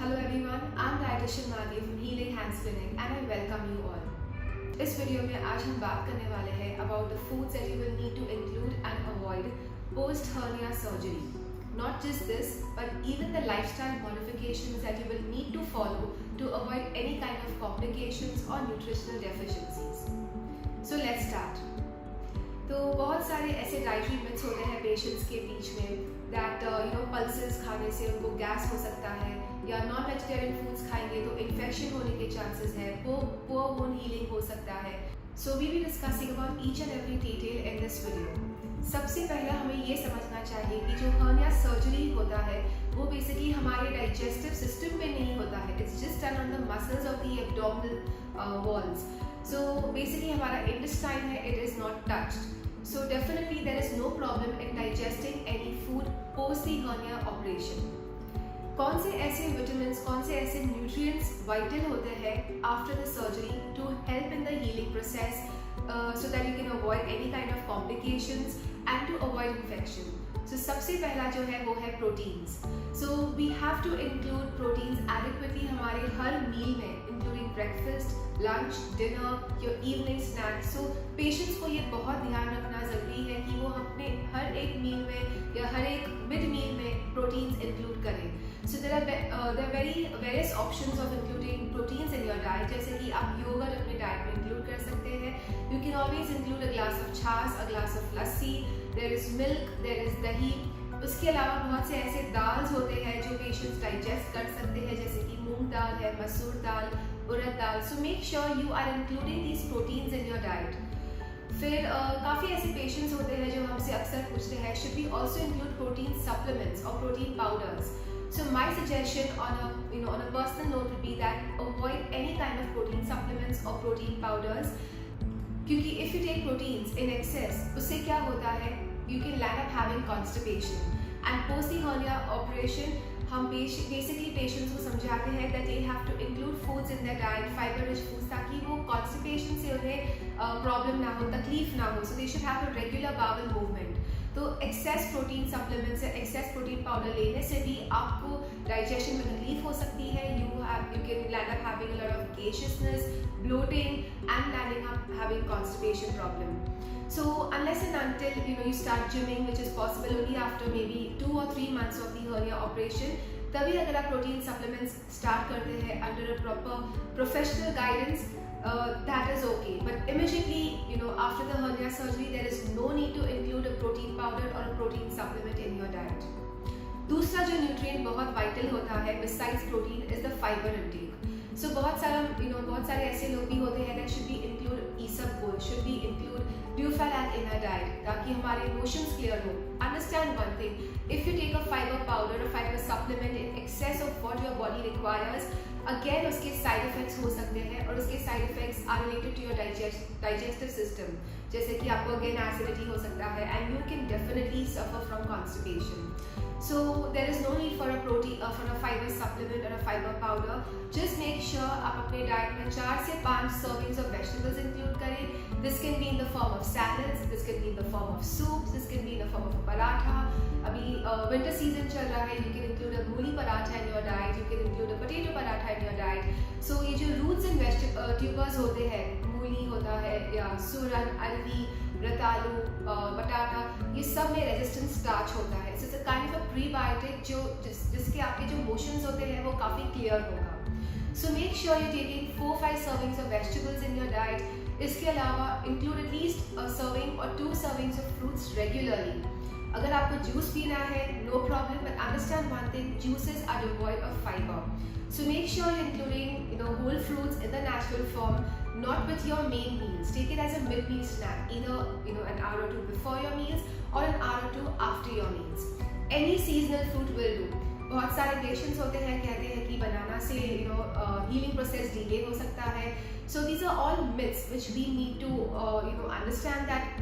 Hello everyone, I'm dietitian Madhya from Healing Hands Clinic and I welcome you all. इस video में आज हम बात करने वाले हैं about the foods that you will need to include and avoid post hernia surgery. Not just this, but even the lifestyle modifications that you will need to follow to avoid any kind of complications or nutritional deficiencies. So let's start. तो बहुत सारे ऐसे dietary myths होते हैं patients के बीच में that pulses खाने से उनको गैस हो सकता है या नॉन वेजिटेरियन फूड्स खाएंगे तो इन्फेक्शन होने के चांसेस है, पोर वुंड हीलिंग हो सकता है. So we will discussing about each and every detail in this video. सबसे पहले हमें ये समझना चाहिए कि जो हर्निया सर्जरी होता है वो बेसिकली हमारे डाइजेस्टिव सिस्टम में नहीं होता है. It's just done on the muscles of the abdominal walls. So basically हमारा इंटेस्टाइन है, it is not touched. So definitely there is no problem in digesting any food post the hernia operation. कौन से ऐसे vitamins, कौन से ऐसे nutrients vital होते हैं after the surgery to help in the healing process so that you can avoid any kind of complications and to avoid infection. So सबसे पहला जो है वो है proteins. So we have to include proteins adequately हमारे हर meal में, including breakfast, lunch, dinner, your evening snacks. So patients को ये बहुत ध्यान रखना ज़रूरी है कि वो अपने हर एक मील में या हर एक मिड मील में proteins include करें. So there are various options of including proteins in your diet. जैसे कि आप yogurt अपने diet में include कर सकते हैं. You can always include a glass of छाछ, a glass of lassi. There is milk, there is दही. उसके अलावा बहुत से ऐसे दाल्स होते हैं जो पेशेंट्स डाइजेस्ट कर सकते हैं जैसे कि मूंग दाल है, मसूर दाल, उड़द दाल. So make sure you are including these proteins in your diet. फिर काफ़ी ऐसे पेशेंट्स होते हैं जो हमसे अक्सर पूछते हैं should we also include protein supplements और protein powders. So my suggestion on a personal note would be that avoid any kind of protein supplements or protein powders. क्योंकि if you take proteins in excess, उससे क्या होता है? You can land up having constipation. And post the hernia operation, हम basically patients को समझाते हैं that they have to include foods in their diet, fiber-rich foods, ताकि वो constipation से उन्हें problem ना हो, तकलीफ ना हो. So they should have a regular bowel movement. तो एक्सेस प्रोटीन सप्लीमेंट्स या एक्सेस प्रोटीन पाउडर लेने से भी आपको डाइजेशन में तकलीफ हो सकती है. You can land up having a lot of gaseousness, bloating and landing up having constipation problem. So unless and until you start gymming, which is possible only after maybe 2 or 3 months of the hernia operation, तभी अगर आप protein supplements start करते हैं under a proper professional guidance, that is okay. But immediately, after the hernia surgery, there is no need to include a protein powder or a protein supplement in your diet. दूसरा जो nutrient बहुत vital होता है besides protein is the fiber intake. So बहुत सारे ऐसे लोग भी होते हैं that should we include isabgol, should we include duphalac in our diet ताकि हमारे emotions clear हो. Understand one thing, if you take a fiber powder or fiber supplement in excess of what your body requires, again उसके side effects हो सकते हैं और उसके side effects are related to your digestive system. जैसे कि आपको अगेन एसिडिटी हो सकता है and you can definitely suffer from constipation. So there is no need for a fibre supplement और a fibre powder. Just make sure आप अपने diet में 4 से 5 सर्विंग्स ऑफ वेजिटेबल्स इंक्लूड करें. This can be in the form of salads, this can be in the form of soups, this can be in the form of paratha. अभी winter season चल रहा है, you can include a mooli paratha in your diet, you can include a potato paratha in your diet. So ये जो roots and tubers होते हैं, मूली होता है या सूरन, अरवी, रतालू, बटाटा, ये सब में रेजिस्टेंट स्टार्च होता है. So it's a kind of prebiotic जिसके आपके जो मोशंस होते हैं वो काफ़ी क्लियर होगा. सो make sure you taking 4-5 servings of vegetables in your diet. इसके अलावा इंक्लूड एटलीस्ट अ सर्विंग और 2 सर्विंग्स ऑफ फ्रूट्स रेगुलरली. अगर आपको जूस पीना है, no problem, but understand one thing, juices are devoid of fiber. So make sure you're including whole fruits in the natural form, not with your main meals. Take it as a mid-meal snack, either an hour or 2 before your meals or an hour or 2 after your meals. Any seasonal fruit will do. बहुत सारे patients होते हैं कहते हैं कि बनाना से healing process delay हो सकता है. So these are all myths which we need to understand that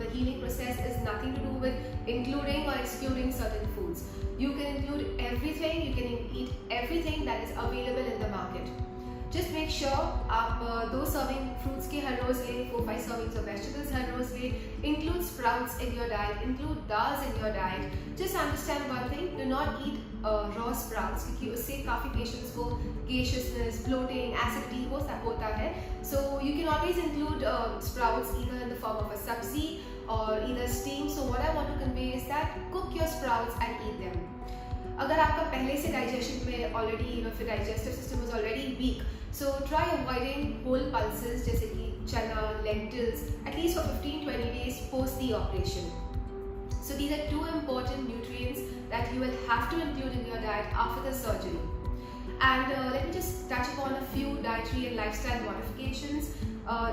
the healing process is nothing to do with including or excluding certain foods. You can include everything, you can eat everything that is available in the market. Just make sure आप 2 serving fruits के हर रोज लें, 4-5 servings of vegetables हर रोज लें. Include sprouts in your diet, include dals in your diet. Just understand one thing, do not eat raw sprouts, क्योंकि उससे काफ़ी patients को gaseousness, bloating, acidity होता है. So you can always include sprouts either in the form of a sabzi or either steam. So what I want to convey is that cook your sprouts and eat them. अगर आपका पहले से digestion में already फिर digestive system is already weak, so try avoiding whole pulses जैसे कि चना, lentils, at least for 15-20 days post the operation. So these are 2 important nutrients that you will have to include in your diet after the surgery. And let me just touch upon a few dietary and lifestyle modifications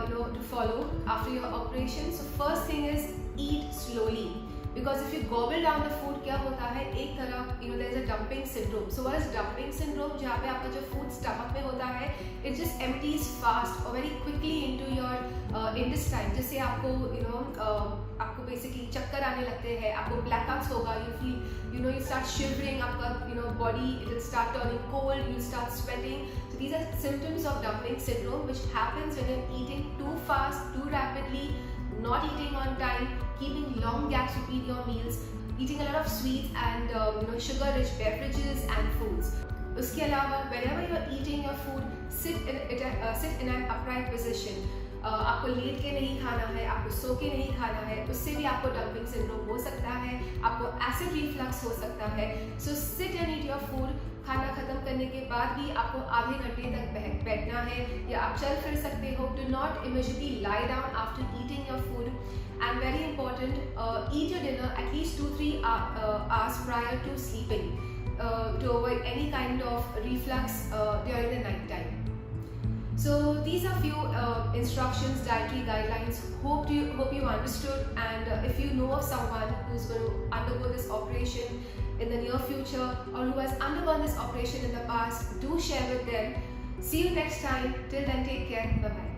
to follow after your operation. So first thing is eat slowly. Because if you gobble down the food, क्या होता है, एक तरफ there is a dumping syndrome. So what is dumping syndrome? जहाँ पे आपका जो food stomach में होता है, it just empties fast or very quickly into your intestine, जिससे आपको आपको basically चक्कर आने लगते हैं, आपको blackouts होगा, you start shivering, आपका body it will start turning cold, you start sweating. So these are symptoms of dumping syndrome which happens when you're eating too fast, too rapidly, not eating on time, keeping long gaps between your meals, eating a lot of sweets and sugar-rich beverages and foods. उसके अलावा whenever you are eating your food, sit in an upright position. आपको late के नहीं खाना है, आपको सो के नहीं खाना है, उससे भी आपको डंपिंग सिंड्रोम हो सकता है, आपको एसिड रिफ्लक्स हो सकता है. So sit and eat your food. खाना खत्म करने के बाद भी आपको आधे घंटे तक बैठना है या आप चल फिर सकते हो. Do not immediately lie down after eating your food. And very important, eat your dinner at least 2-3 hours prior to sleeping to avoid any kind of reflux during the night time. So these are few instructions, dietary guidelines. Hope you understood, and if you know of someone who's going to undergo this operation in the near future or who has undergone this operation in the past, do share with them. See you next time. Till then, take care. Bye bye.